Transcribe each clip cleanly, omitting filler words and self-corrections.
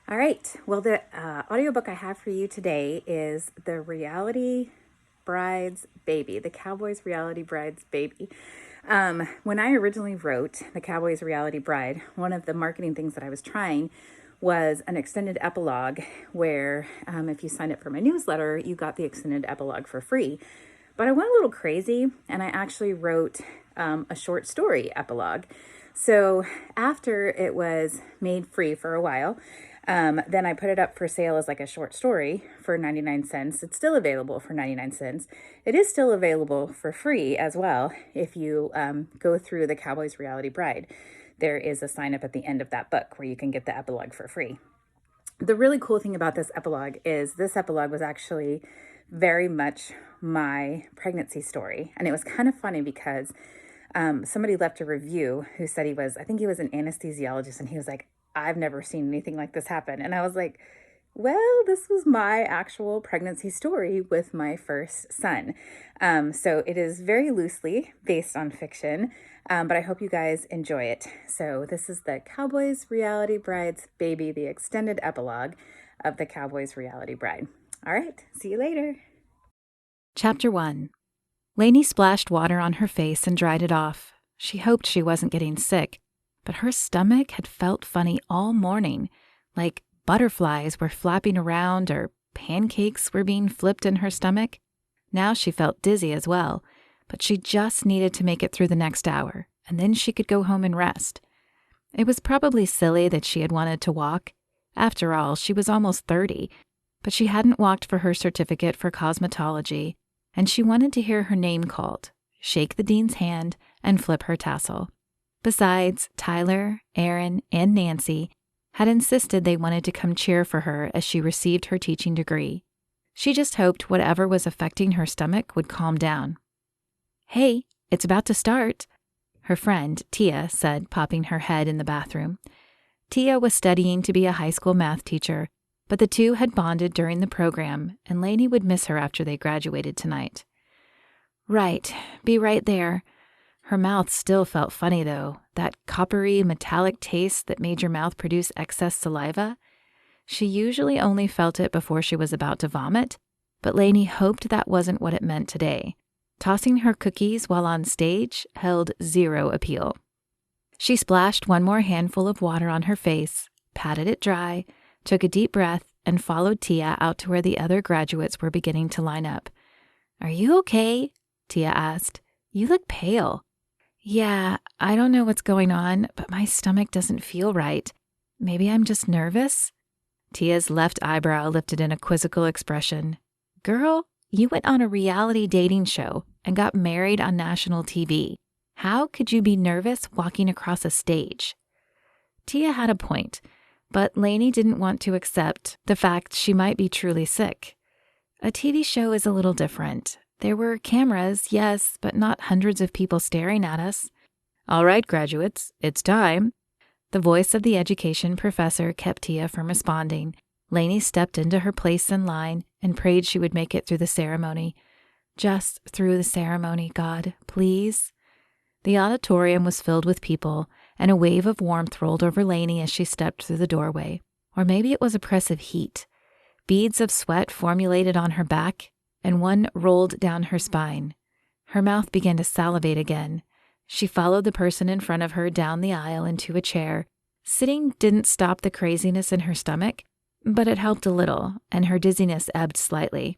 All right. Well, the audiobook I have for you today is The Reality Bride's Baby, The Cowboy's Reality Bride's Baby. When I originally wrote The Cowboy's Reality Bride, one of the marketing things that I was trying was an extended epilogue where if you signed up for my newsletter, you got the extended epilogue for free. But I went a little crazy and I actually wrote a short story epilogue. So after it was made free for a while, then I put it up for sale as like a short story for 99 cents. It's still available for 99 cents. It is still available for free as well if you go through The Cowboy's Reality Bride. There is a sign up at the end of that book where you can get the epilogue for free. The really cool thing about this epilogue is this epilogue was actually very much my pregnancy story. And it was kind of funny because somebody left a review who said I think he was an anesthesiologist, and he was like, I've never seen anything like this happen. And I was like, well, this was my actual pregnancy story with my first son. So it is very loosely based on fiction, but I hope you guys enjoy it. So this is The Cowboy's Reality Bride's Baby, the extended epilogue of The Cowboy's Reality Bride. All right, see you later. Chapter 1. Laney splashed water on her face and dried it off. She hoped she wasn't getting sick, but her stomach had felt funny all morning, like butterflies were flapping around or pancakes were being flipped in her stomach. Now she felt dizzy as well, but she just needed to make it through the next hour, and then she could go home and rest. It was probably silly that she had wanted to walk. After all, she was almost 30, but she hadn't walked for her certificate for cosmetology, and she wanted to hear her name called, shake the dean's hand, and flip her tassel. Besides, Tyler, Aaron, and Nancy had insisted they wanted to come cheer for her as she received her teaching degree. She just hoped whatever was affecting her stomach would calm down. "Hey, it's about to start," her friend, Tia, said, popping her head in the bathroom. Tia was studying to be a high school math teacher, but the two had bonded during the program, and Laney would miss her after they graduated tonight. "Right, be right there." Her mouth still felt funny, though, that coppery, metallic taste that made your mouth produce excess saliva. She usually only felt it before she was about to vomit, but Laney hoped that wasn't what it meant today. Tossing her cookies while on stage held zero appeal. She splashed one more handful of water on her face, patted it dry, took a deep breath, and followed Tia out to where the other graduates were beginning to line up. "Are you okay?" Tia asked. "You look pale." "Yeah, I don't know what's going on, but my stomach doesn't feel right. Maybe I'm just nervous?" Tia's left eyebrow lifted in a quizzical expression. "Girl, you went on a reality dating show and got married on national TV. How could you be nervous walking across a stage?" Tia had a point, but Laney didn't want to accept the fact she might be truly sick. A TV show is a little different. There were cameras, yes, but not hundreds of people staring at us. "All right, graduates, it's time." The voice of the education professor kept Tia from responding. Laney stepped into her place in line and prayed she would make it through the ceremony. Just through the ceremony, God, please. The auditorium was filled with people, and a wave of warmth rolled over Laney as she stepped through the doorway. Or maybe it was oppressive heat. Beads of sweat formulated on her back, and one rolled down her spine. Her mouth began to salivate again. She followed the person in front of her down the aisle into a chair. Sitting didn't stop the craziness in her stomach, but it helped a little, and her dizziness ebbed slightly.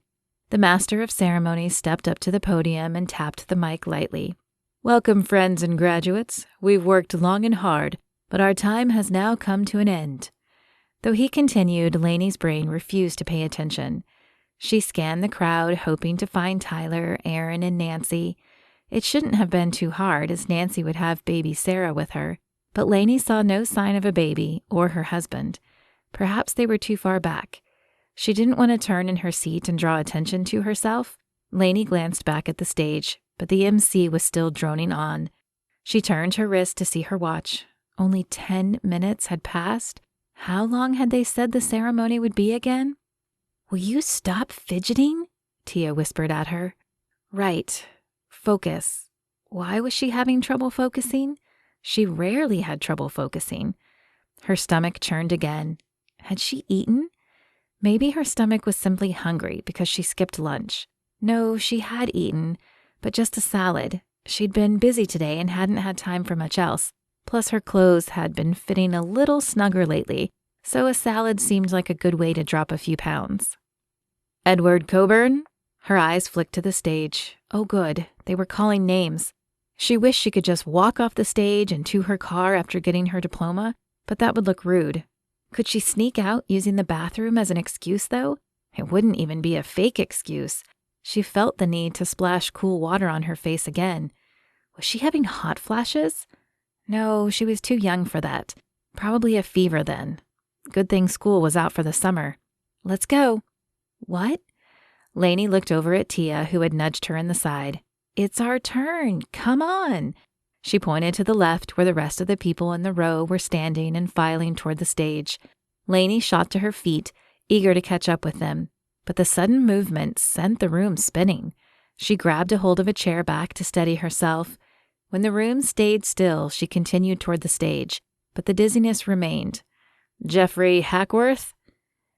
The master of ceremonies stepped up to the podium and tapped the mic lightly. "Welcome, friends and graduates. We've worked long and hard, but our time has now come to an end." Though he continued, Laney's brain refused to pay attention. She scanned the crowd, hoping to find Tyler, Aaron, and Nancy. It shouldn't have been too hard, as Nancy would have baby Sarah with her, but Laney saw no sign of a baby or her husband. Perhaps they were too far back. She didn't want to turn in her seat and draw attention to herself. Laney glanced back at the stage, but the MC was still droning on. She turned her wrist to see her watch. Only 10 minutes had passed. How long had they said the ceremony would be again? "Will you stop fidgeting?" Tia whispered at her. "Right. Focus." Why was she having trouble focusing? She rarely had trouble focusing. Her stomach churned again. Had she eaten? Maybe her stomach was simply hungry because she skipped lunch. No, she had eaten, but just a salad. She'd been busy today and hadn't had time for much else. Plus, her clothes had been fitting a little snugger lately, so a salad seemed like a good way to drop a few pounds. Edward Coburn? Her eyes flicked to the stage. Oh, good. They were calling names. She wished she could just walk off the stage and to her car after getting her diploma, but that would look rude. Could she sneak out using the bathroom as an excuse, though? It wouldn't even be a fake excuse. She felt the need to splash cool water on her face again. Was she having hot flashes? No, she was too young for that. Probably a fever then. Good thing school was out for the summer. Let's go. What? Laney looked over at Tia, who had nudged her in the side. It's our turn. Come on. She pointed to the left where the rest of the people in the row were standing and filing toward the stage. Laney shot to her feet, eager to catch up with them, but the sudden movement sent the room spinning. She grabbed a hold of a chair back to steady herself. When the room stayed still, she continued toward the stage, but the dizziness remained. Jeffrey Hackworth?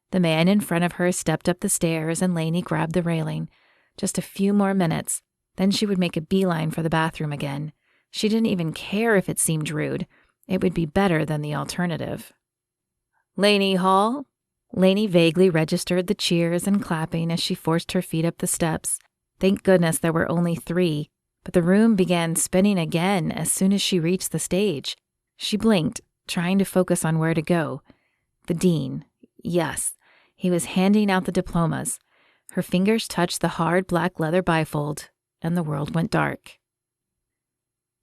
The man in front of her stepped up the stairs and Laney grabbed the railing. Just a few more minutes, then she would make a beeline for the bathroom again. She didn't even care if it seemed rude. It would be better than the alternative. Laney Hall? Laney vaguely registered the cheers and clapping as she forced her feet up the steps. Thank goodness there were only 3, but the room began spinning again as soon as she reached the stage. She blinked, trying to focus on where to go. The dean. Yes, he was handing out the diplomas. Her fingers touched the hard black leather bifold, and the world went dark.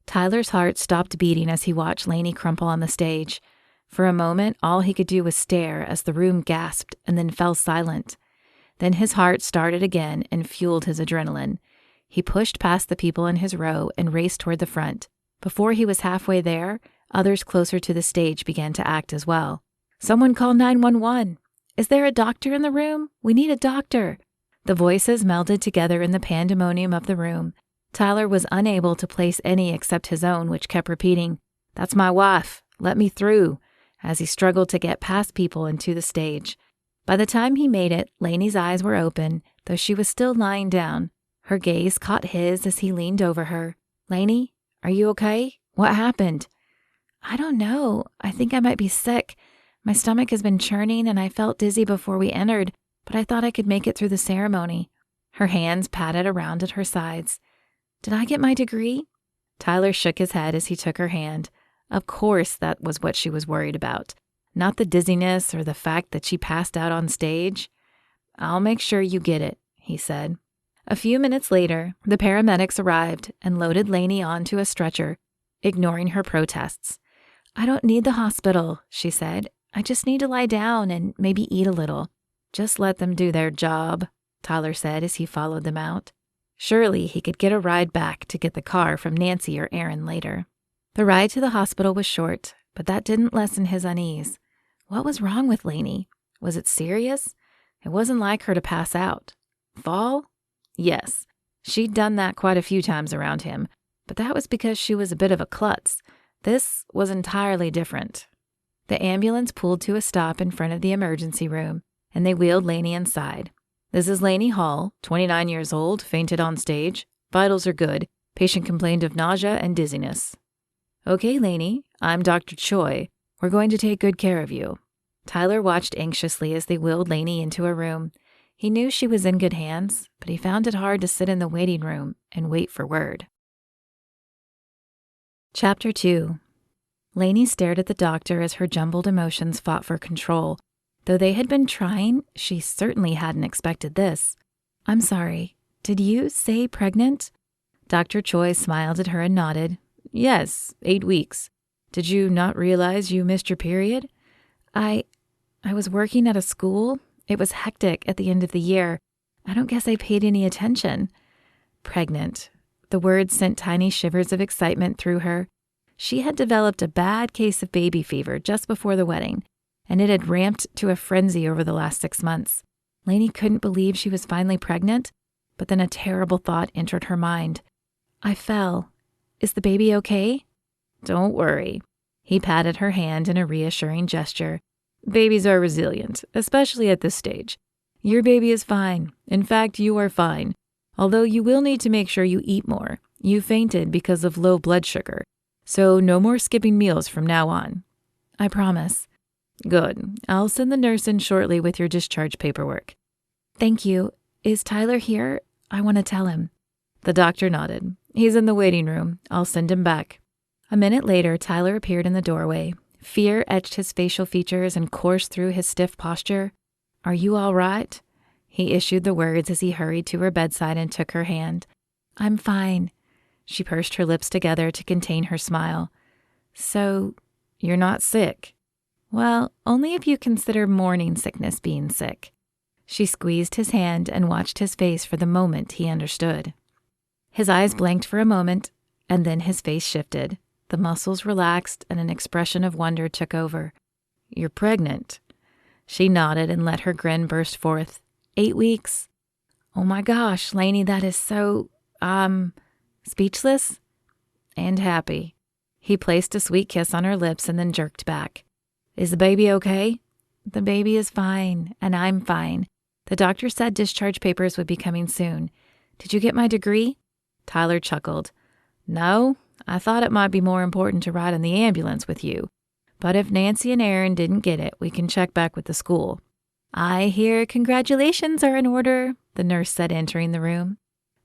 Tyler's heart stopped beating as he watched Laney crumple on the stage. For a moment, all he could do was stare as the room gasped and then fell silent. Then his heart started again and fueled his adrenaline. He pushed past the people in his row and raced toward the front. Before he was halfway there, others closer to the stage began to act as well. Someone call 911. Is there a doctor in the room? We need a doctor. The voices melded together in the pandemonium of the room. Tyler was unable to place any except his own, which kept repeating, "That's my wife. Let me through," as he struggled to get past people and to the stage. By the time he made it, Laney's eyes were open, though she was still lying down. Her gaze caught his as he leaned over her. Laney, are you okay? What happened? I don't know. I think I might be sick. My stomach has been churning and I felt dizzy before we entered, but I thought I could make it through the ceremony. Her hands patted around at her sides. Did I get my degree? Tyler shook his head as he took her hand. Of course that was what she was worried about. Not the dizziness or the fact that she passed out on stage. I'll make sure you get it, he said. A few minutes later, the paramedics arrived and loaded Laney onto a stretcher, ignoring her protests. I don't need the hospital, she said. I just need to lie down and maybe eat a little. Just let them do their job, Tyler said as he followed them out. Surely he could get a ride back to get the car from Nancy or Aaron later. The ride to the hospital was short, but that didn't lessen his unease. What was wrong with Laney? Was it serious? It wasn't like her to pass out. Fall? Yes. She'd done that quite a few times around him, but that was because she was a bit of a klutz. This was entirely different. The ambulance pulled to a stop in front of the emergency room, and they wheeled Laney inside. This is Laney Hall, 29 years old, fainted on stage. Vitals are good. Patient complained of nausea and dizziness. Okay, Laney, I'm Dr. Choi. We're going to take good care of you. Tyler watched anxiously as they wheeled Laney into a room. He knew she was in good hands, but he found it hard to sit in the waiting room and wait for word. Chapter 2. Laney stared at the doctor as her jumbled emotions fought for control. Though they had been trying, she certainly hadn't expected this. I'm sorry. Did you say pregnant? Dr. Choi smiled at her and nodded. Yes, 8 weeks. Did you not realize you missed your period? I was working at a school. It was hectic at the end of the year. I don't guess I paid any attention. Pregnant. The word sent tiny shivers of excitement through her. She had developed a bad case of baby fever just before the wedding, and it had ramped to a frenzy over the last 6 months. Laney couldn't believe she was finally pregnant, but then a terrible thought entered her mind. I fell. Is the baby okay? Don't worry. He patted her hand in a reassuring gesture. Babies are resilient, especially at this stage. Your baby is fine. In fact, you are fine. Although you will need to make sure you eat more. You fainted because of low blood sugar. So no more skipping meals from now on. I promise. Good. I'll send the nurse in shortly with your discharge paperwork. Thank you. Is Tyler here? I want to tell him. The doctor nodded. He's in the waiting room. I'll send him back. A minute later, Tyler appeared in the doorway. Fear etched his facial features and coursed through his stiff posture. Are you all right? He issued the words as he hurried to her bedside and took her hand. I'm fine. She pursed her lips together to contain her smile. So, you're not sick? Well, only if you consider morning sickness being sick. She squeezed his hand and watched his face for the moment he understood. His eyes blinked for a moment, and then his face shifted. The muscles relaxed and an expression of wonder took over. You're pregnant. She nodded and let her grin burst forth. 8 weeks. Oh my gosh, Laney, that is so, speechless and happy. He placed a sweet kiss on her lips and then jerked back. Is the baby okay? The baby is fine, and I'm fine. The doctor said discharge papers would be coming soon. Did you get my degree? Tyler chuckled. No, I thought it might be more important to ride in the ambulance with you. But if Nancy and Aaron didn't get it, we can check back with the school. I hear congratulations are in order, the nurse said, entering the room.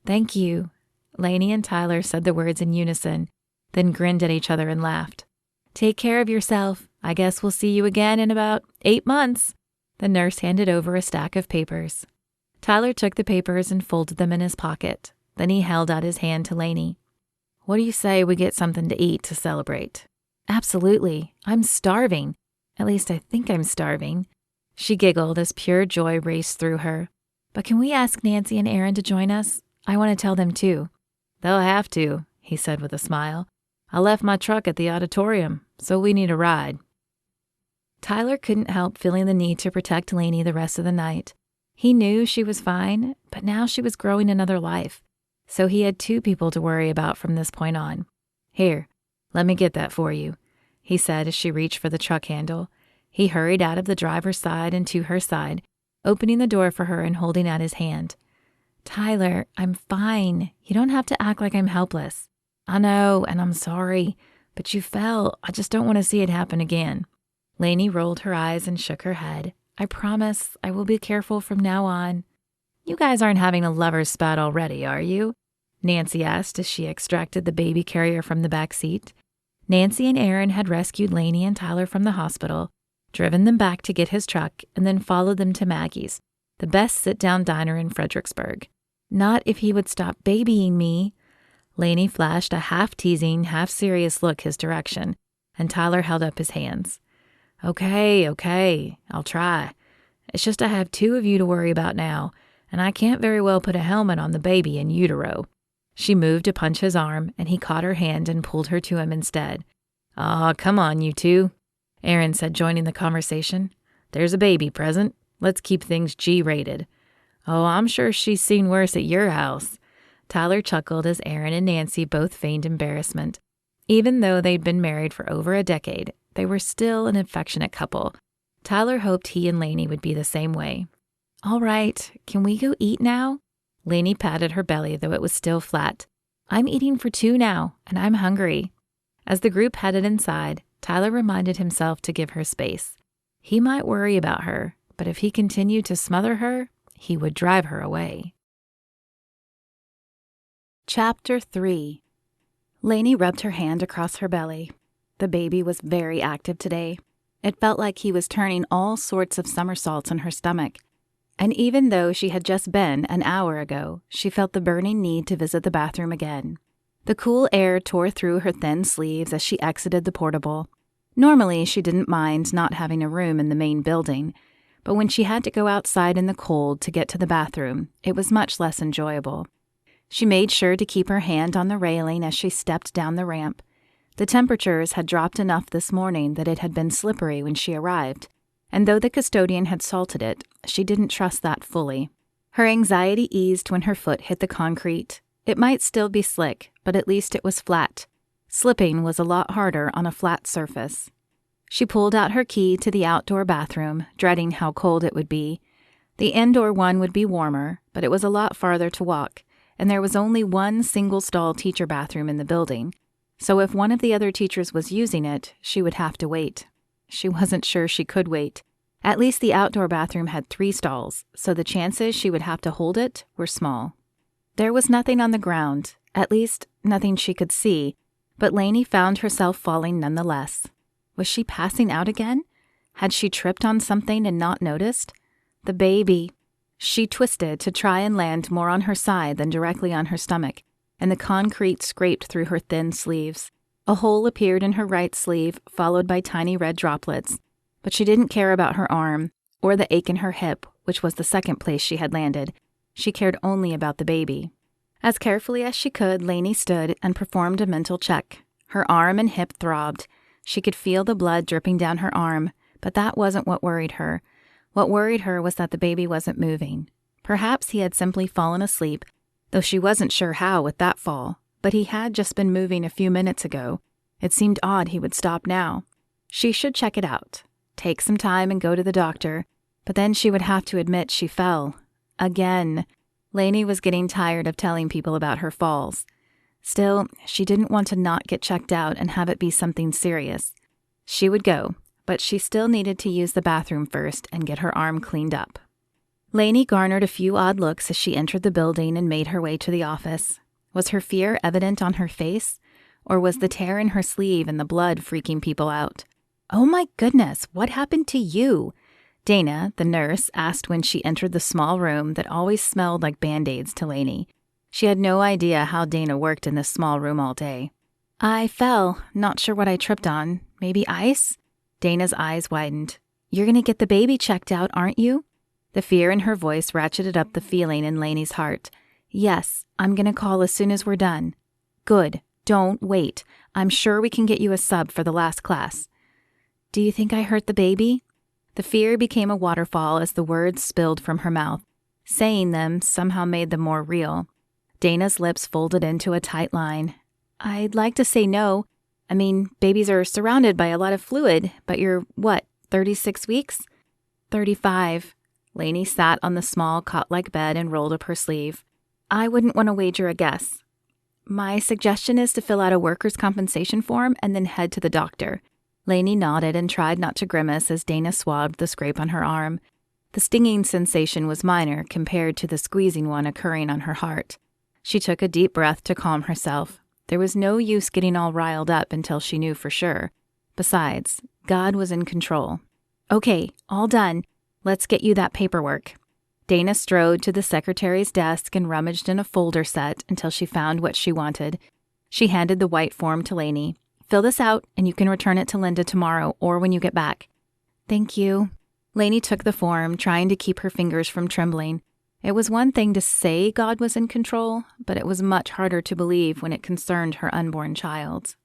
Thank you. Laney and Tyler said the words in unison, then grinned at each other and laughed. Take care of yourself. I guess we'll see you again in about 8 months. The nurse handed over a stack of papers. Tyler took the papers and folded them in his pocket. Then he held out his hand to Laney. What do you say we get something to eat to celebrate? Absolutely. I'm starving. At least I think I'm starving. She giggled as pure joy raced through her. But can we ask Nancy and Aaron to join us? I want to tell them too. They'll have to, he said with a smile. I left my truck at the auditorium, so we need a ride. Tyler couldn't help feeling the need to protect Laney the rest of the night. He knew she was fine, but now she was growing another life. So he had 2 people to worry about from this point on. Here, let me get that for you, he said as she reached for the truck handle. He hurried out of the driver's side and to her side, opening the door for her and holding out his hand. Tyler, I'm fine. You don't have to act like I'm helpless. I know, and I'm sorry, but you fell. I just don't want to see it happen again. Laney rolled her eyes and shook her head. I promise I will be careful from now on. You guys aren't having a lover's spat already, are you? Nancy asked as she extracted the baby carrier from the back seat. Nancy and Aaron had rescued Laney and Tyler from the hospital, driven them back to get his truck, and then followed them to Maggie's, the best sit-down diner in Fredericksburg. Not if he would stop babying me. Laney flashed a half-teasing, half-serious look his direction, and Tyler held up his hands. Okay, I'll try. It's just I have 2 of you to worry about now, and I can't very well put a helmet on the baby in utero. She moved to punch his arm, and he caught her hand and pulled her to him instead. Aw, come on, you 2, Aaron said, joining the conversation. There's a baby present. Let's keep things G-rated. Oh, I'm sure she's seen worse at your house. Tyler chuckled as Aaron and Nancy both feigned embarrassment. Even though they'd been married for over a decade, they were still an affectionate couple. Tyler hoped he and Laney would be the same way. All right, can we go eat now? Laney patted her belly, though it was still flat. I'm eating for 2 now, and I'm hungry. As the group headed inside, Tyler reminded himself to give her space. He might worry about her, but if he continued to smother her, he would drive her away. Chapter 3. Laney rubbed her hand across her belly. The baby was very active today. It felt like he was turning all sorts of somersaults in her stomach. And even though she had just been an hour ago, she felt the burning need to visit the bathroom again. The cool air tore through her thin sleeves as she exited the portable. Normally, she didn't mind not having a room in the main building, but when she had to go outside in the cold to get to the bathroom, it was much less enjoyable. She made sure to keep her hand on the railing as she stepped down the ramp. The temperatures had dropped enough this morning that it had been slippery when she arrived, and though the custodian had salted it, she didn't trust that fully. Her anxiety eased when her foot hit the concrete. It might still be slick, but at least it was flat. Slipping was a lot harder on a flat surface. She pulled out her key to the outdoor bathroom, dreading how cold it would be. The indoor one would be warmer, but it was a lot farther to walk, and there was only one single-stall teacher bathroom in the building. So if one of the other teachers was using it, she would have to wait. She wasn't sure she could wait. At least the outdoor bathroom had 3 stalls, so the chances she would have to hold it were small. There was nothing on the ground, at least nothing she could see, but Laney found herself falling nonetheless. Was she passing out again? Had she tripped on something and not noticed? The baby. She twisted to try and land more on her side than directly on her stomach, and the concrete scraped through her thin sleeves. A hole appeared in her right sleeve, followed by tiny red droplets. But she didn't care about her arm, or the ache in her hip, which was the second place she had landed. She cared only about the baby. As carefully as she could, Laney stood and performed a mental check. Her arm and hip throbbed. She could feel the blood dripping down her arm, but that wasn't what worried her. What worried her was that the baby wasn't moving. Perhaps he had simply fallen asleep, though she wasn't sure how with that fall, but he had just been moving a few minutes ago. It seemed odd he would stop now. She should check it out, take some time and go to the doctor, but then she would have to admit she fell. Again. Laney was getting tired of telling people about her falls. Still, she didn't want to not get checked out and have it be something serious. She would go, but she still needed to use the bathroom first and get her arm cleaned up. Laney garnered a few odd looks as she entered the building and made her way to the office. Was her fear evident on her face? Or was the tear in her sleeve and the blood freaking people out? "Oh my goodness, what happened to you?" Dana, the nurse, asked when she entered the small room that always smelled like Band-Aids to Laney. She had no idea how Dana worked in this small room all day. "I fell. Not sure what I tripped on. Maybe ice?" Dana's eyes widened. "You're going to get the baby checked out, aren't you?" The fear in her voice ratcheted up the feeling in Laney's heart. "Yes, I'm going to call as soon as we're done." "Good. Don't wait. I'm sure we can get you a sub for the last class." "Do you think I hurt the baby?" The fear became a waterfall as the words spilled from her mouth. Saying them somehow made them more real. Dana's lips folded into a tight line. "I'd like to say no. I mean, babies are surrounded by a lot of fluid, but you're, 36 weeks?" 35. Laney sat on the small cot-like bed and rolled up her sleeve. "I wouldn't want to wager a guess. My suggestion is to fill out a workers' compensation form and then head to the doctor." Laney nodded and tried not to grimace as Dana swabbed the scrape on her arm. The stinging sensation was minor compared to the squeezing one occurring on her heart. She took a deep breath to calm herself. There was no use getting all riled up until she knew for sure. Besides, God was in control. "Okay, all done. Let's get you that paperwork." Dana strode to the secretary's desk and rummaged in a folder set until she found what she wanted. She handed the white form to Laney. "Fill this out, and you can return it to Linda tomorrow or when you get back." "Thank you." Laney took the form, trying to keep her fingers from trembling. It was one thing to say God was in control, but it was much harder to believe when it concerned her unborn child.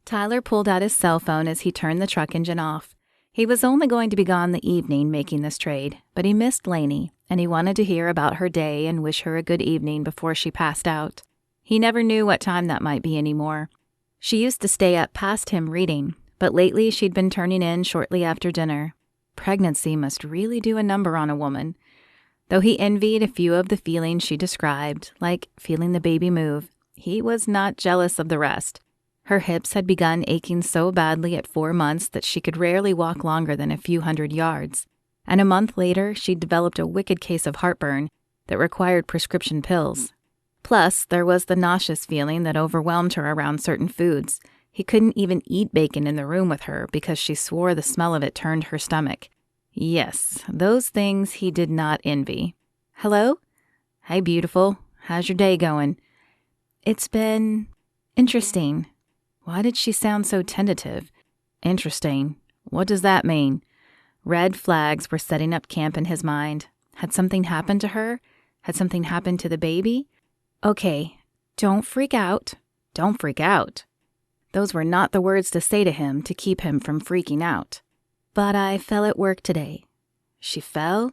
Tyler pulled out his cell phone as he turned the truck engine off. He was only going to be gone the evening making this trade, but he missed Laney, and he wanted to hear about her day and wish her a good evening before she passed out. He never knew what time that might be anymore. She used to stay up past him reading, but lately she'd been turning in shortly after dinner. Pregnancy must really do a number on a woman. Though he envied a few of the feelings she described, like feeling the baby move, he was not jealous of the rest. Her hips had begun aching so badly at 4 months that she could rarely walk longer than a few hundred yards. And a month later, she'd developed a wicked case of heartburn that required prescription pills. Plus, there was the nauseous feeling that overwhelmed her around certain foods. He couldn't even eat bacon in the room with her because she swore the smell of it turned her stomach. Yes, those things he did not envy. "Hello? Hey, beautiful. How's your day going?" "It's been interesting." Why did she sound so tentative? Interesting. What does that mean? Red flags were setting up camp in his mind. Had something happened to her? Had something happened to the baby? "Okay, don't freak out. Don't freak out." Those were not the words to say to him to keep him from freaking out. "But I fell at work today." She fell?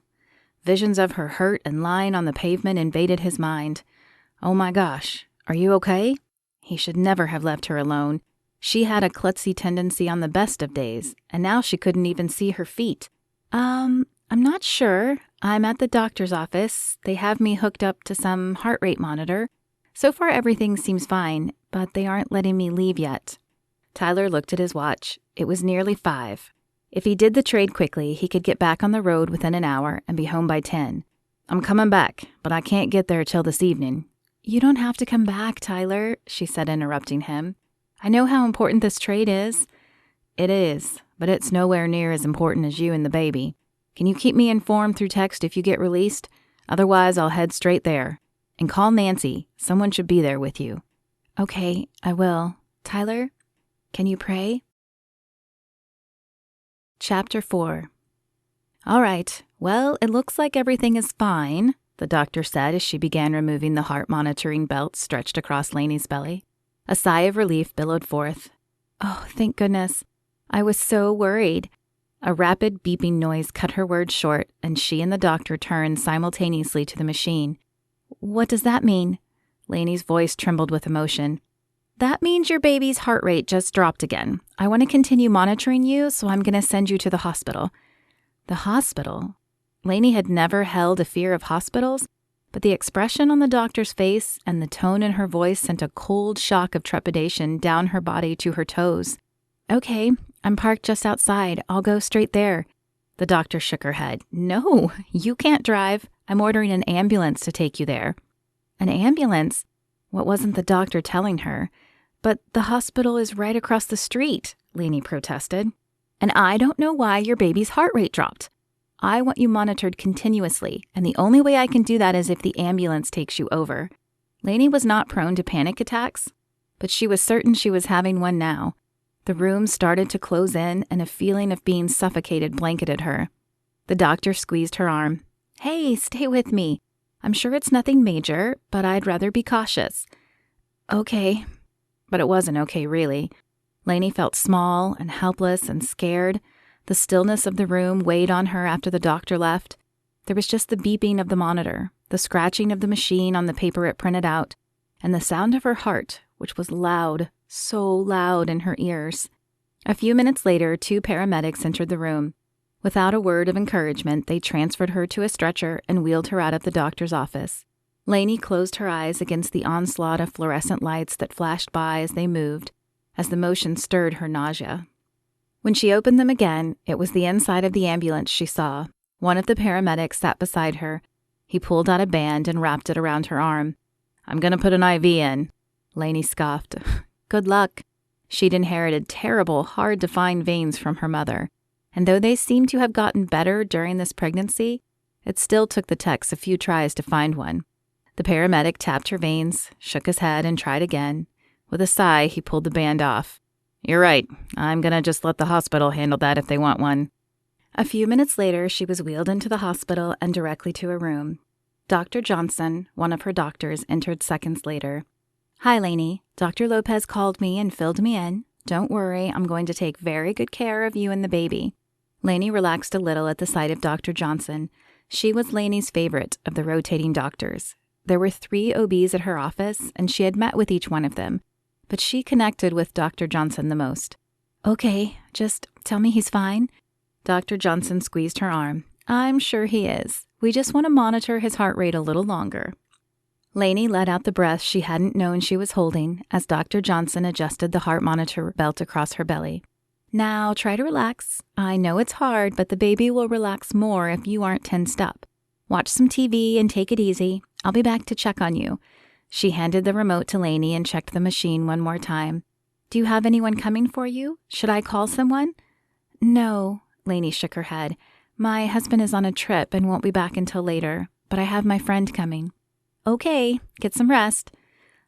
Visions of her hurt and lying on the pavement invaded his mind. Oh my gosh, are you okay? He should never have left her alone. She had a klutzy tendency on the best of days, and now she couldn't even see her feet. I'm not sure. I'm at the doctor's office. They have me hooked up to some heart rate monitor. So far everything seems fine, but they aren't letting me leave yet. Tyler looked at his watch. It was nearly 5. If he did the trade quickly, he could get back on the road within an hour and be home by 10. I'm coming back, but I can't get there till this evening. You don't have to come back, Tyler, she said, interrupting him. I know how important this trade is. It is, but it's nowhere near as important as you and the baby. Can you keep me informed through text if you get released? Otherwise, I'll head straight there. And call Nancy. Someone should be there with you. Okay, I will. Tyler, can you pray? Chapter 4. All right, well, it looks like everything is fine, the doctor said as she began removing the heart monitoring belt stretched across Laney's belly. A sigh of relief billowed forth. Oh, thank goodness. I was so worried. A rapid beeping noise cut her words short, and she and the doctor turned simultaneously to the machine. What does that mean? Laney's voice trembled with emotion. That means your baby's heart rate just dropped again. I want to continue monitoring you, so I'm going to send you to the hospital. The hospital? Laney had never held a fear of hospitals, but the expression on the doctor's face and the tone in her voice sent a cold shock of trepidation down her body to her toes. Okay, I'm parked just outside. I'll go straight there. The doctor shook her head. No, you can't drive. I'm ordering an ambulance to take you there. An ambulance? What wasn't the doctor telling her? But the hospital is right across the street, Laney protested. And I don't know why your baby's heart rate dropped. I want you monitored continuously, and the only way I can do that is if the ambulance takes you over. Laney was not prone to panic attacks, but she was certain she was having one now. The room started to close in, and a feeling of being suffocated blanketed her. The doctor squeezed her arm. Hey, stay with me. I'm sure it's nothing major, but I'd rather be cautious. Okay. But it wasn't okay, really. Laney felt small and helpless and scared. The stillness of the room weighed on her after the doctor left. There was just the beeping of the monitor, the scratching of the machine on the paper it printed out, and the sound of her heart, which was loud, so loud in her ears. A few minutes later, 2 paramedics entered the room. Without a word of encouragement, they transferred her to a stretcher and wheeled her out of the doctor's office. Laney closed her eyes against the onslaught of fluorescent lights that flashed by as they moved, as the motion stirred her nausea. When she opened them again, it was the inside of the ambulance she saw. One of the paramedics sat beside her. He pulled out a band and wrapped it around her arm. I'm going to put an IV in. Laney scoffed. Good luck. She'd inherited terrible, hard-to-find veins from her mother, and though they seemed to have gotten better during this pregnancy, it still took the techs a few tries to find one. The paramedic tapped her veins, shook his head, and tried again. With a sigh, he pulled the band off. You're right. I'm going to just let the hospital handle that if they want one. A few minutes later, she was wheeled into the hospital and directly to a room. Dr. Johnson, one of her doctors, entered seconds later. Hi, Laney. Dr. Lopez called me and filled me in. Don't worry, I'm going to take very good care of you and the baby. Laney relaxed a little at the sight of Dr. Johnson. She was Laney's favorite of the rotating doctors. There were 3 OBs at her office, and she had met with each one of them, but she connected with Dr. Johnson the most. Okay, just tell me he's fine. Dr. Johnson squeezed her arm. I'm sure he is. We just want to monitor his heart rate a little longer. Laney let out the breath she hadn't known she was holding as Dr. Johnson adjusted the heart monitor belt across her belly. Now try to relax. I know it's hard, but the baby will relax more if you aren't tensed up. Watch some TV and take it easy. I'll be back to check on you. She handed the remote to Laney and checked the machine one more time. Do you have anyone coming for you? Should I call someone? No, Laney shook her head. My husband is on a trip and won't be back until later, but I have my friend coming. Okay, get some rest.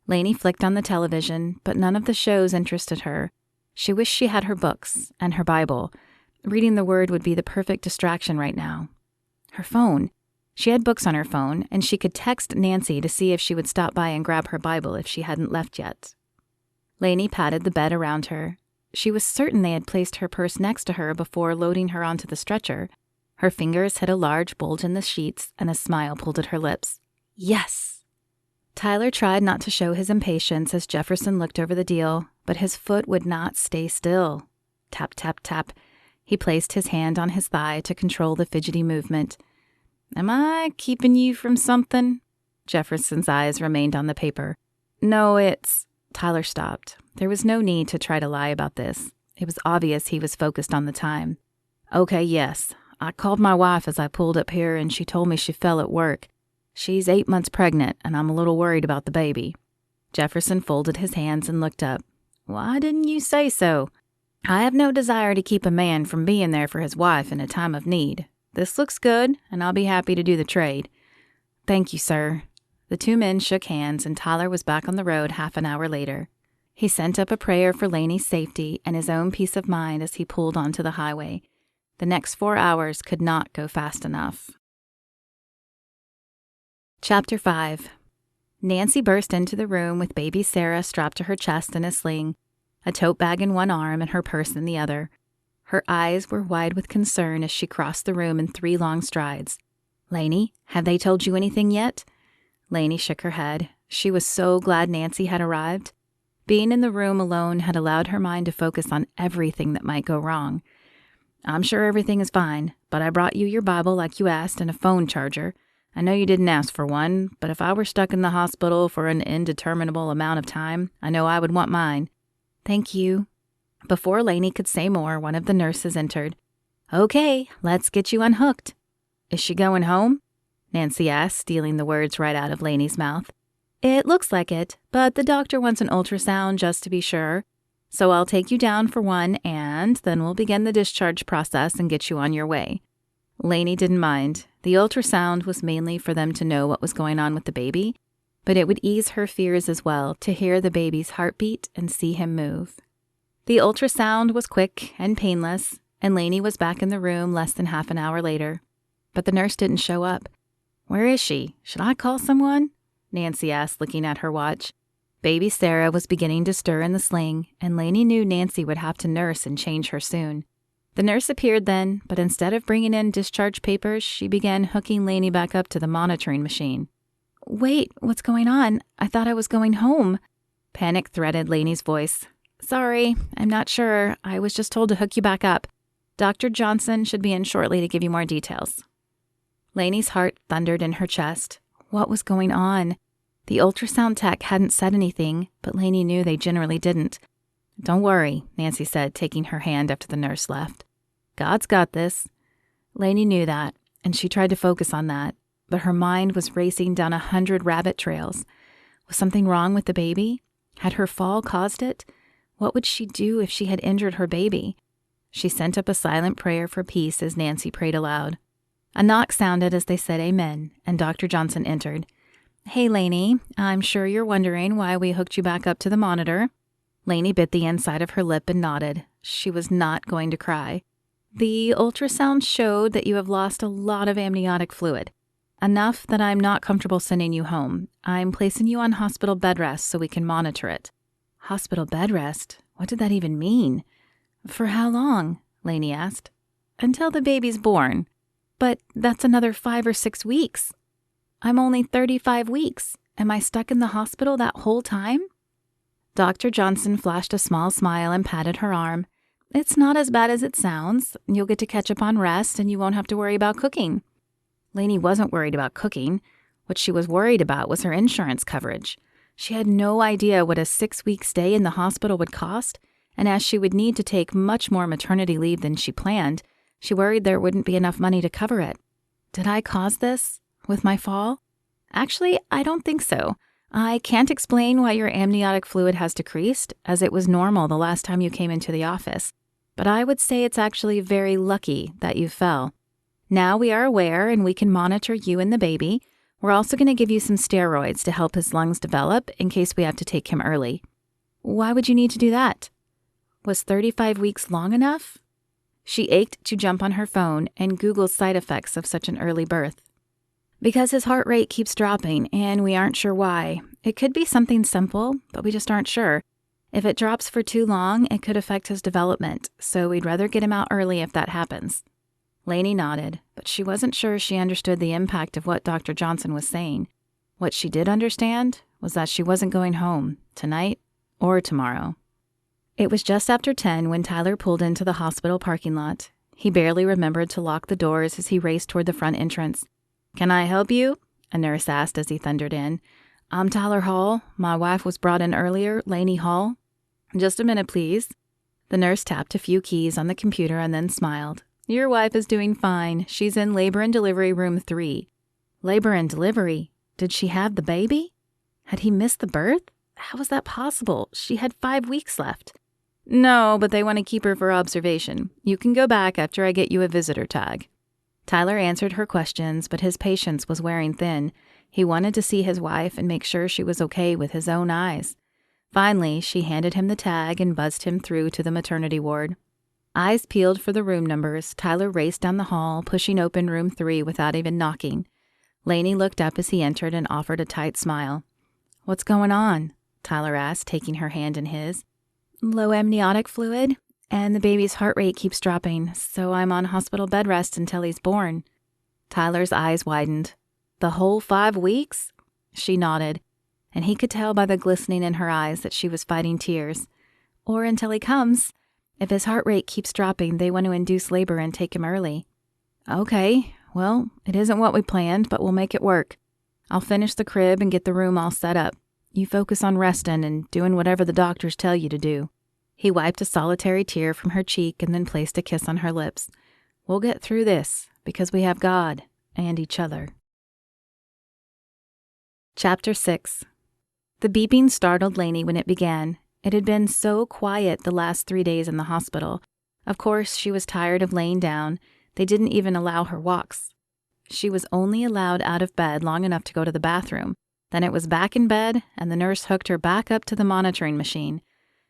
Laney flicked on the television, but none of the shows interested her. She wished she had her books and her Bible. Reading the Word would be the perfect distraction right now. Her phone. She had books on her phone, and she could text Nancy to see if she would stop by and grab her Bible if she hadn't left yet. Laney patted the bed around her. She was certain they had placed her purse next to her before loading her onto the stretcher. Her fingers hit a large bulge in the sheets, and a smile pulled at her lips. Yes! Tyler tried not to show his impatience as Jefferson looked over the deal, but his foot would not stay still. Tap, tap, tap. He placed his hand on his thigh to control the fidgety movement. Am I keeping you from something? Jefferson's eyes remained on the paper. No, it's... Tyler stopped. There was no need to try to lie about this. It was obvious he was focused on the time. Okay, yes. I called my wife as I pulled up here and she told me she fell at work. She's 8 months pregnant and I'm a little worried about the baby. Jefferson folded his hands and looked up. Why didn't you say so? I have no desire to keep a man from being there for his wife in a time of need. This looks good and I'll be happy to do the trade. Thank you, sir. The two men shook hands and Tyler was back on the road half an hour later. He sent up a prayer for Laney's safety and his own peace of mind as he pulled onto the highway. The next 4 hours could not go fast enough. Chapter 5. Nancy burst into the room with baby Sarah strapped to her chest in a sling, a tote bag in one arm and her purse in the other. Her eyes were wide with concern as she crossed the room in 3 long strides. Laney, have they told you anything yet? Laney shook her head. She was so glad Nancy had arrived. Being in the room alone had allowed her mind to focus on everything that might go wrong. I'm sure everything is fine, but I brought you your Bible like you asked and a phone charger. I know you didn't ask for one, but if I were stuck in the hospital for an indeterminable amount of time, I know I would want mine. Thank you. Before Laney could say more, one of the nurses entered. Okay, let's get you unhooked. Is she going home? Nancy asked, stealing the words right out of Laney's mouth. It looks like it, but the doctor wants an ultrasound just to be sure. So I'll take you down for one, and then we'll begin the discharge process and get you on your way. Laney didn't mind. The ultrasound was mainly for them to know what was going on with the baby, but it would ease her fears as well to hear the baby's heartbeat and see him move. The ultrasound was quick and painless, and Laney was back in the room less than half an hour later. But the nurse didn't show up. Where is she? Should I call someone? Nancy asked, looking at her watch. Baby Sarah was beginning to stir in the sling, and Laney knew Nancy would have to nurse and change her soon. The nurse appeared then, but instead of bringing in discharge papers, she began hooking Laney back up to the monitoring machine. Wait, what's going on? I thought I was going home. Panic threaded Laney's voice. Sorry, I'm not sure. I was just told to hook you back up. Dr. Johnson should be in shortly to give you more details. Laney's heart thundered in her chest. What was going on? The ultrasound tech hadn't said anything, but Laney knew they generally didn't. Don't worry, Nancy said, taking her hand after the nurse left. God's got this. Laney knew that, and she tried to focus on that, but her mind was racing down 100 rabbit trails. Was something wrong with the baby? Had her fall caused it? What would she do if she had injured her baby? She sent up a silent prayer for peace as Nancy prayed aloud. A knock sounded as they said amen, and Dr. Johnson entered. Hey, Laney, I'm sure you're wondering why we hooked you back up to the monitor. Laney bit the inside of her lip and nodded. She was not going to cry. The ultrasound showed that you have lost a lot of amniotic fluid. Enough that I'm not comfortable sending you home. I'm placing you on hospital bed rest so we can monitor it. Hospital bed rest? What did that even mean? For how long? Laney asked. Until the baby's born. But that's another 5 or 6 weeks. I'm only 35 weeks. Am I stuck in the hospital that whole time? Dr. Johnson flashed a small smile and patted her arm. It's not as bad as it sounds. You'll get to catch up on rest and you won't have to worry about cooking. Laney wasn't worried about cooking. What she was worried about was her insurance coverage. She had no idea what a 6-week stay in the hospital would cost, and as she would need to take much more maternity leave than she planned, she worried there wouldn't be enough money to cover it. Did I cause this? With my fall? Actually, I don't think so. I can't explain why your amniotic fluid has decreased, as it was normal the last time you came into the office. But I would say it's actually very lucky that you fell. Now we are aware and we can monitor you and the baby. We're also going to give you some steroids to help his lungs develop in case we have to take him early. Why would you need to do that? Was 35 weeks long enough? She ached to jump on her phone and Google side effects of such an early birth. Because his heart rate keeps dropping, and we aren't sure why. It could be something simple, but we just aren't sure. If it drops for too long, it could affect his development, so we'd rather get him out early if that happens. Laney nodded, but she wasn't sure she understood the impact of what Dr. Johnson was saying. What she did understand was that she wasn't going home tonight or tomorrow. It was just after 10 when Tyler pulled into the hospital parking lot. He barely remembered to lock the doors as he raced toward the front entrance. "Can I help you?" a nurse asked as he thundered in. "I'm Tyler Hall. My wife was brought in earlier, Laney Hall." "Just a minute, please." The nurse tapped a few keys on the computer and then smiled. "Your wife is doing fine. She's in labor and delivery room 3. Labor and delivery? Did she have the baby? Had he missed the birth? How was that possible? She had 5 weeks left. "No, but they want to keep her for observation. You can go back after I get you a visitor tag." Tyler answered her questions, but his patience was wearing thin. He wanted to see his wife and make sure she was okay with his own eyes. Finally, she handed him the tag and buzzed him through to the maternity ward. Eyes peeled for the room numbers, Tyler raced down the hall, pushing open room 3 without even knocking. Laney looked up as he entered and offered a tight smile. "What's going on?" Tyler asked, taking her hand in his. "Low amniotic fluid, and the baby's heart rate keeps dropping, so I'm on hospital bed rest until he's born." Tyler's eyes widened. "The whole 5 weeks?" She nodded, and he could tell by the glistening in her eyes that she was fighting tears. "Or until he comes. If his heart rate keeps dropping, they want to induce labor and take him early." "Okay, well, it isn't what we planned, but we'll make it work. I'll finish the crib and get the room all set up. You focus on resting and doing whatever the doctors tell you to do." He wiped a solitary tear from her cheek and then placed a kiss on her lips. "We'll get through this because we have God and each other." Chapter 6. The beeping startled Laney when it began. It had been so quiet the last 3 days in the hospital. Of course, she was tired of laying down. They didn't even allow her walks. She was only allowed out of bed long enough to go to the bathroom. Then it was back in bed, and the nurse hooked her back up to the monitoring machine.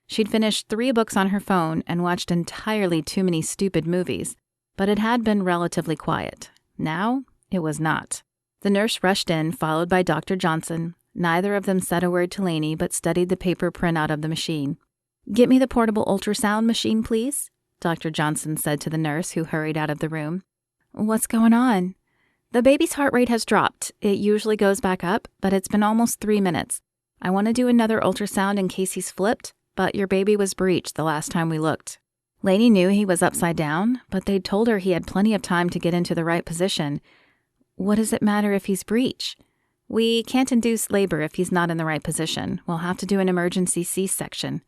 She'd finished 3 books on her phone and watched entirely too many stupid movies, but it had been relatively quiet. Now, it was not. The nurse rushed in, followed by Dr. Johnson. Neither of them said a word to Laney, but studied the paper printout of the machine. "Get me the portable ultrasound machine, please," Dr. Johnson said to the nurse, who hurried out of the room. "What's going on?" "The baby's heart rate has dropped. It usually goes back up, but it's been almost 3 minutes. I want to do another ultrasound in case he's flipped, but your baby was breached the last time we looked." Laney knew he was upside down, but they'd told her he had plenty of time to get into the right position. "What does it matter if he's breech?" "We can't induce labor if he's not in the right position. We'll have to do an emergency C-section."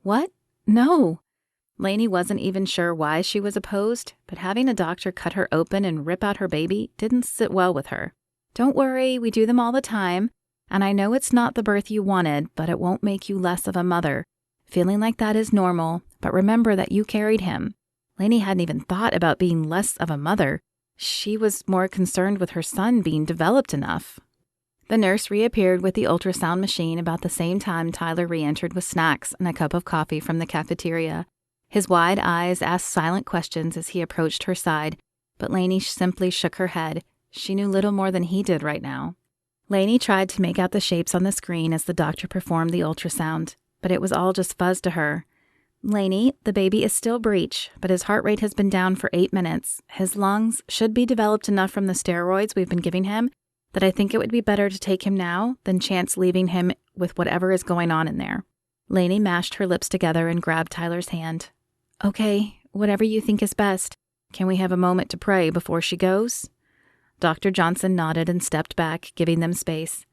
"What? No." Laney wasn't even sure why she was opposed, but having a doctor cut her open and rip out her baby didn't sit well with her. "Don't worry, we do them all the time, and I know it's not the birth you wanted, but it won't make you less of a mother. Feeling like that is normal, but remember that you carried him." Laney hadn't even thought about being less of a mother. She was more concerned with her son being developed enough. The nurse reappeared with the ultrasound machine about the same time Tyler re-entered with snacks and a cup of coffee from the cafeteria. His wide eyes asked silent questions as he approached her side, but Laney simply shook her head. She knew little more than he did right now. Laney tried to make out the shapes on the screen as the doctor performed the ultrasound, but it was all just fuzz to her. "Laney, the baby is still breech, but his heart rate has been down for 8 minutes. His lungs should be developed enough from the steroids we've been giving him that I think it would be better to take him now than chance leaving him with whatever is going on in there." Laney mashed her lips together and grabbed Tyler's hand. "Okay, whatever you think is best. Can we have a moment to pray before she goes?" Dr. Johnson nodded and stepped back, giving them space.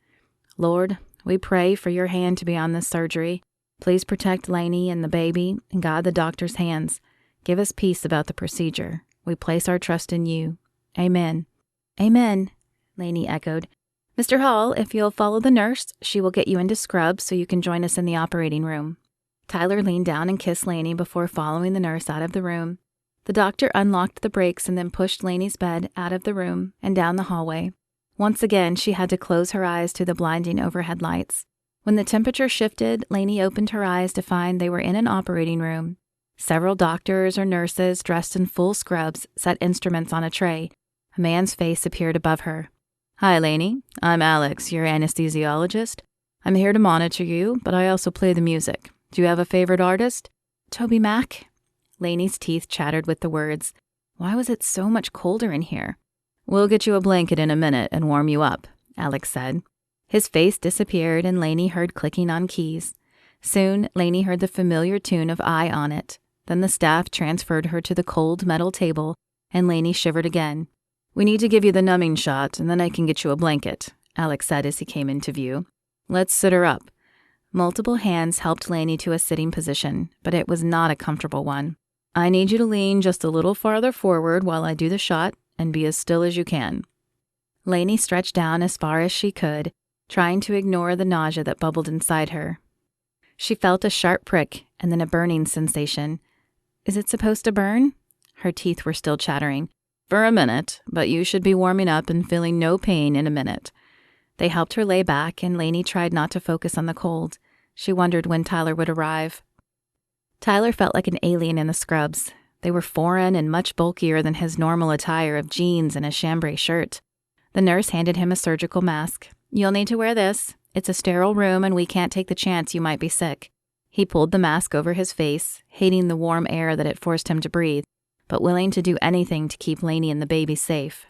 "Lord, we pray for your hand to be on this surgery. Please protect Laney and the baby and guide the doctor's hands. Give us peace about the procedure. We place our trust in you. Amen." "Amen," Laney echoed. "Mr. Hall, if you'll follow the nurse, she will get you into scrubs so you can join us in the operating room." Tyler leaned down and kissed Laney before following the nurse out of the room. The doctor unlocked the brakes and then pushed Laney's bed out of the room and down the hallway. Once again, she had to close her eyes to the blinding overhead lights. When the temperature shifted, Laney opened her eyes to find they were in an operating room. Several doctors or nurses dressed in full scrubs set instruments on a tray. A man's face appeared above her. "Hi, Laney. I'm Alex, your anesthesiologist. I'm here to monitor you, but I also play the music. Do you have a favorite artist?" "Toby Mac." Laney's teeth chattered with the words. Why was it so much colder in here? "We'll get you a blanket in a minute and warm you up," Alex said. His face disappeared and Laney heard clicking on keys. Soon, Laney heard the familiar tune of "I" on it. Then the staff transferred her to the cold metal table, and Laney shivered again. "We need to give you the numbing shot, and then I can get you a blanket," Alex said as he came into view. "Let's sit her up." Multiple hands helped Laney to a sitting position, but it was not a comfortable one. "I need you to lean just a little farther forward while I do the shot, and be as still as you can." Laney stretched down as far as she could, trying to ignore the nausea that bubbled inside her. She felt a sharp prick and then a burning sensation. "Is it supposed to burn?" Her teeth were still chattering. "For a minute, but you should be warming up and feeling no pain in a minute." They helped her lay back, and Laney tried not to focus on the cold. She wondered when Tyler would arrive. Tyler felt like an alien in the scrubs. They were foreign and much bulkier than his normal attire of jeans and a chambray shirt. The nurse handed him a surgical mask. "You'll need to wear this. It's a sterile room and we can't take the chance you might be sick." He pulled the mask over his face, hating the warm air that it forced him to breathe, but willing to do anything to keep Laney and the baby safe.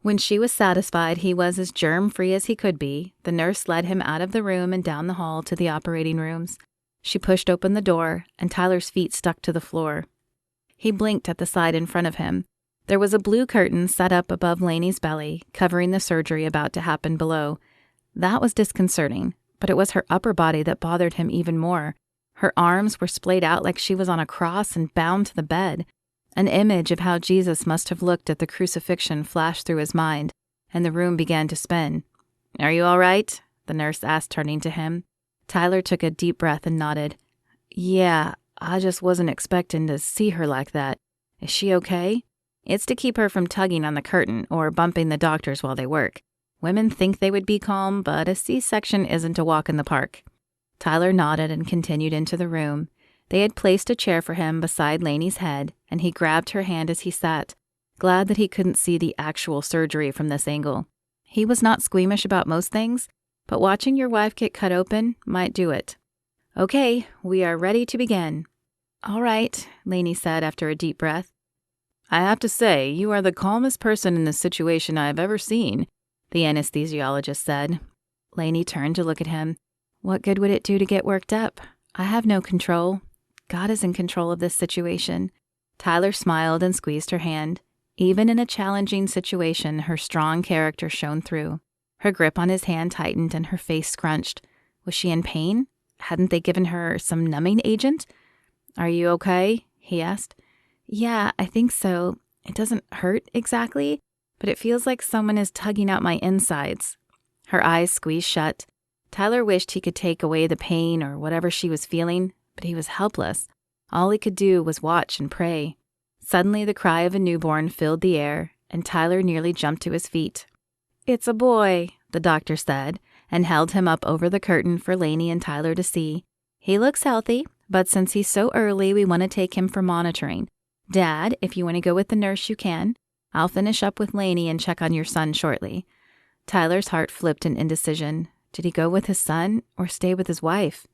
When she was satisfied he was as germ-free as he could be, the nurse led him out of the room and down the hall to the operating rooms. She pushed open the door, and Tyler's feet stuck to the floor. He blinked at the side in front of him. There was a blue curtain set up above Laney's belly, covering the surgery about to happen below. That was disconcerting, but it was her upper body that bothered him even more. Her arms were splayed out like she was on a cross and bound to the bed. An image of how Jesus must have looked at the crucifixion flashed through his mind, and the room began to spin. "Are you all right?" the nurse asked, turning to him. Tyler took a deep breath and nodded. "Yeah, I just wasn't expecting to see her like that. Is she okay?" "It's to keep her from tugging on the curtain or bumping the doctors while they work. Women think they would be calm, but a C-section isn't a walk in the park." Tyler nodded and continued into the room. They had placed a chair for him beside Laney's head, and he grabbed her hand as he sat, glad that he couldn't see the actual surgery from this angle. He was not squeamish about most things, but watching your wife get cut open might do it. "Okay, we are ready to begin." "All right," Laney said after a deep breath. "I have to say, you are the calmest person in this situation I have ever seen," the anesthesiologist said. Laney turned to look at him. "What good would it do to get worked up? I have no control. God is in control of this situation." Tyler smiled and squeezed her hand. Even in a challenging situation, her strong character shone through. Her grip on his hand tightened and her face scrunched. Was she in pain? Hadn't they given her some numbing agent? "Are you okay?" he asked. "Yeah, I think so. It doesn't hurt exactly, but it feels like someone is tugging out my insides." Her eyes squeezed shut. Tyler wished he could take away the pain or whatever she was feeling, but he was helpless. All he could do was watch and pray. Suddenly, the cry of a newborn filled the air, and Tyler nearly jumped to his feet. "It's a boy," the doctor said, and held him up over the curtain for Laney and Tyler to see. "He looks healthy, but since he's so early, we want to take him for monitoring. Dad, if you want to go with the nurse, you can. I'll finish up with Laney and check on your son shortly." Tyler's heart flipped in indecision. Did he go with his son or stay with his wife?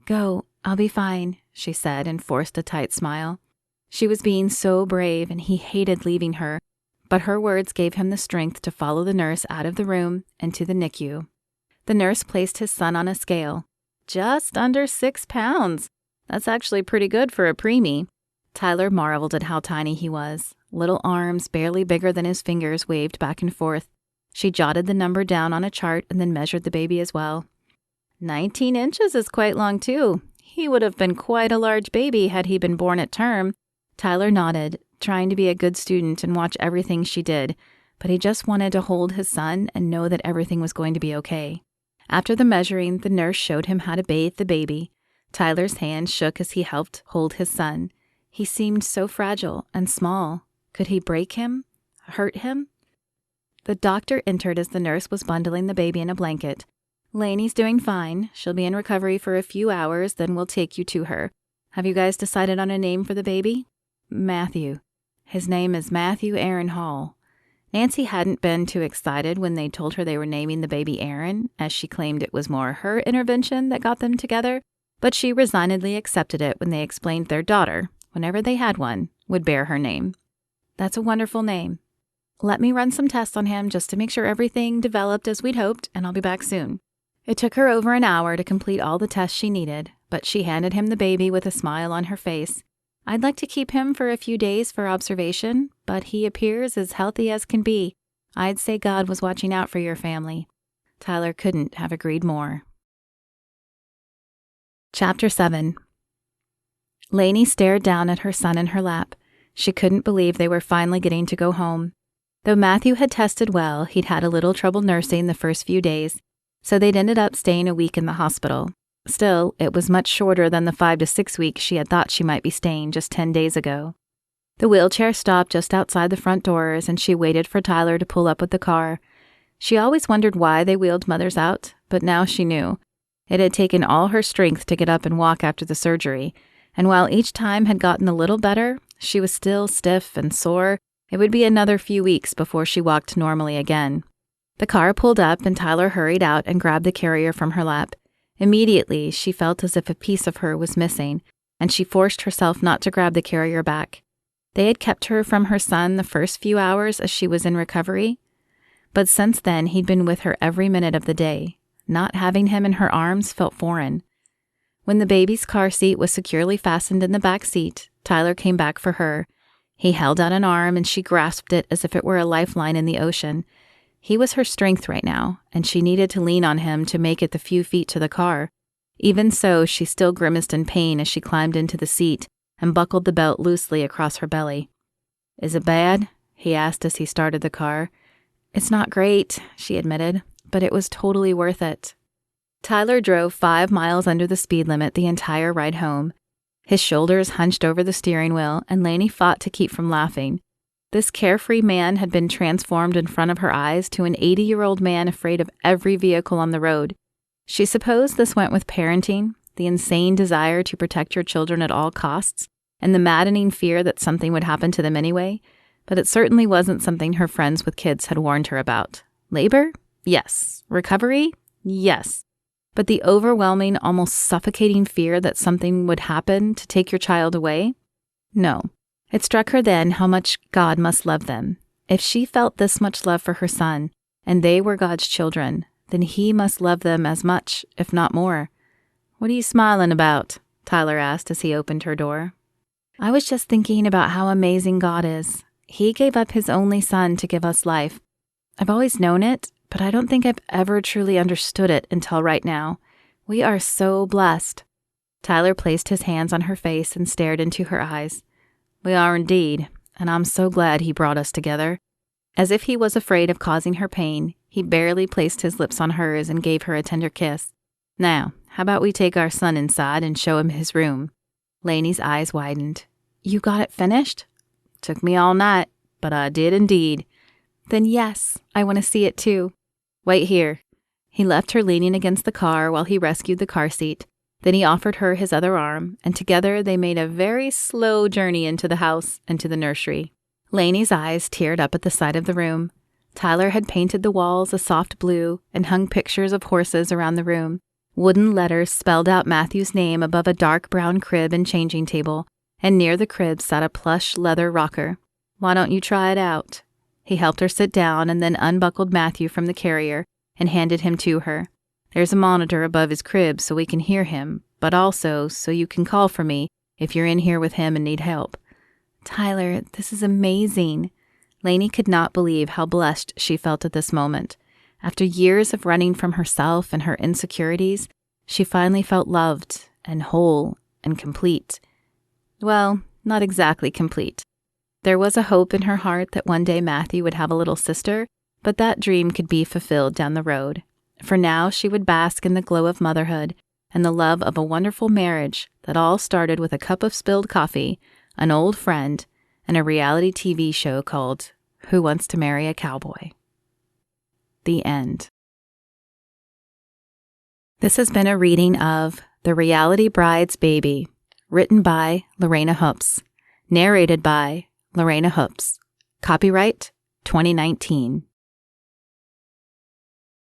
"Go, I'll be fine," she said and forced a tight smile. She was being so brave and he hated leaving her, but her words gave him the strength to follow the nurse out of the room and to the NICU. The nurse placed his son on a scale. Just under 6 pounds. That's actually pretty good for a preemie. Tyler marveled at how tiny he was. Little arms, barely bigger than his fingers, waved back and forth. She jotted the number down on a chart and then measured the baby as well. 19 inches is quite long, too. He would have been quite a large baby had he been born at term. Tyler nodded, trying to be a good student and watch everything she did, but he just wanted to hold his son and know that everything was going to be okay. After the measuring, the nurse showed him how to bathe the baby. Tyler's hand shook as he helped hold his son. He seemed so fragile and small. Could he break him? Hurt him? The doctor entered as the nurse was bundling the baby in a blanket. "Laney's doing fine. She'll be in recovery for a few hours, then we'll take you to her. Have you guys decided on a name for the baby?" "Matthew. His name is Matthew Aaron Hall." Nancy hadn't been too excited when they told her they were naming the baby Aaron, as she claimed it was more her intervention that got them together, but she resignedly accepted it when they explained their daughter, whenever they had one, would bear her name. "That's a wonderful name. Let me run some tests on him just to make sure everything developed as we'd hoped, and I'll be back soon." It took her over an hour to complete all the tests she needed, but she handed him the baby with a smile on her face. I'd like to keep him for a few days for observation, but he appears as healthy as can be. I'd say God was watching out for your family. Tyler couldn't have agreed more. Chapter 7. Laney stared down at her son in her lap. She couldn't believe they were finally getting to go home. Though Matthew had tested well, he'd had a little trouble nursing the first few days, so they'd ended up staying a week in the hospital. Still, it was much shorter than the 5 to 6 weeks she had thought she might be staying just 10 days ago. The wheelchair stopped just outside the front doors, and she waited for Tyler to pull up with the car. She always wondered why they wheeled mothers out, but now she knew. It had taken all her strength to get up and walk after the surgery, and while each time had gotten a little better, she was still stiff and sore. It would be another few weeks before she walked normally again. The car pulled up, and Tyler hurried out and grabbed the carrier from her lap. Immediately, she felt as if a piece of her was missing, and she forced herself not to grab the carrier back. They had kept her from her son the first few hours as she was in recovery, but since then he'd been with her every minute of the day. Not having him in her arms felt foreign. When the baby's car seat was securely fastened in the back seat, Tyler came back for her. He held out an arm, and she grasped it as if it were a lifeline in the ocean. He was her strength right now, and she needed to lean on him to make it the few feet to the car. Even so, she still grimaced in pain as she climbed into the seat and buckled the belt loosely across her belly. "Is it bad?" he asked as he started the car. "It's not great," she admitted, "but it was totally worth it." Tyler drove 5 miles under the speed limit the entire ride home. His shoulders hunched over the steering wheel, and Laney fought to keep from laughing. This carefree man had been transformed in front of her eyes to an 80-year-old man afraid of every vehicle on the road. She supposed this went with parenting, the insane desire to protect your children at all costs, and the maddening fear that something would happen to them anyway, but it certainly wasn't something her friends with kids had warned her about. Labor? Yes. Recovery? Yes. But the overwhelming, almost suffocating fear that something would happen to take your child away? No. It struck her then how much God must love them. If she felt this much love for her son, and they were God's children, then he must love them as much, if not more. "What are you smiling about?" Tyler asked as he opened her door. "I was just thinking about how amazing God is. He gave up his only son to give us life. I've always known it, but I don't think I've ever truly understood it until right now. We are so blessed." Tyler placed his hands on her face and stared into her eyes. "We are indeed, and I'm so glad he brought us together." As if he was afraid of causing her pain, he barely placed his lips on hers and gave her a tender kiss. "Now, how about we take our son inside and show him his room?" Laney's eyes widened. "You got it finished?" "Took me all night, but I did indeed." "Then yes, I want to see it too." "Wait here." He left her leaning against the car while he rescued the car seat. Then he offered her his other arm, and together they made a very slow journey into the house and to the nursery. Laney's eyes teared up at the sight of the room. Tyler had painted the walls a soft blue and hung pictures of horses around the room. Wooden letters spelled out Matthew's name above a dark brown crib and changing table, and near the crib sat a plush leather rocker. "Why don't you try it out?" He helped her sit down and then unbuckled Matthew from the carrier and handed him to her. "There's a monitor above his crib so we can hear him, but also so you can call for me if you're in here with him and need help." "Tyler, this is amazing." Laney could not believe how blessed she felt at this moment. After years of running from herself and her insecurities, she finally felt loved and whole and complete. Well, not exactly complete. There was a hope in her heart that one day Matthew would have a little sister, but that dream could be fulfilled down the road. For now, she would bask in the glow of motherhood and the love of a wonderful marriage that all started with a cup of spilled coffee, an old friend, and a reality TV show called Who Wants to Marry a Cowboy? The end. This has been a reading of The Reality Bride's Baby, written by Lorana Hoopes, narrated by Lorana Hoopes. Copyright 2019.